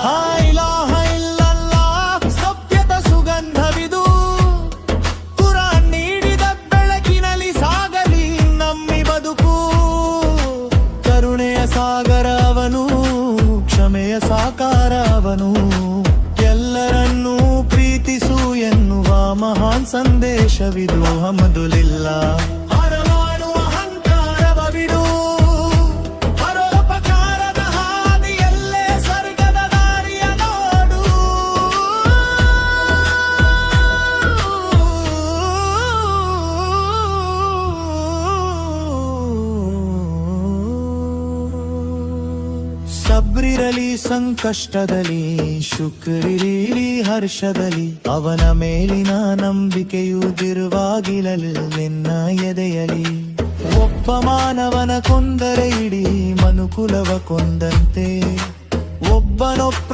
ಲಾ ಇಲಾಹ ಇಲ್ಲಲ್ಲಾಹ್ ಸತ್ಯದ ಸುಗಂಧವಿದು. ಕುರಾನ್ ನೀಡಿದ ಬೆಳಕಿನಲ್ಲಿ ಸಾಗಲಿ ನಮ್ಮಿ ಬದುಕು. ಕರುಣೆಯ ಸಾಗರ ಅವನು, ಕ್ಷಮೆಯ ಸಾಕಾರ ಅವನು. ಎಲ್ಲರನ್ನೂ ಪ್ರೀತಿಸು ಎನ್ನುವ ಮಹಾನ್ ಸಂದೇಶವಿದು. ಹಮದುಲಿಲ್ಲಾಹ್. ಹರಮಾಡುವ ಅಹಂಕಾರವ ಬಿಡು, ಪರೋಪಕಾರದ ಹಾದಿಯಲ್ಲೇ ಸ್ವರ್ಗದ ದಾರಿಯ ನೋಡು. ಸಬ್ರಿರಲಿ ಸಂಕಷ್ಟದಲ್ಲಿ, ಶುಕ್ರಿರಲಿ ಹರ್ಷದಲ್ಲಿ. ಅವನ ಮೇಲಿನ ನಂಬಿಕೆಯು ದಿರುವಾಗಿರಲಿ ನಿನ್ನ ಎದೆಯಲಿ. ಒಬ್ಬ ಮಾನವನ ಕೊಂದರೆ ಇಡೀ ಮನುಕುಲವ ಕೊಂದಂತೆ. ಒಬ್ಬನೊಬ್ಬ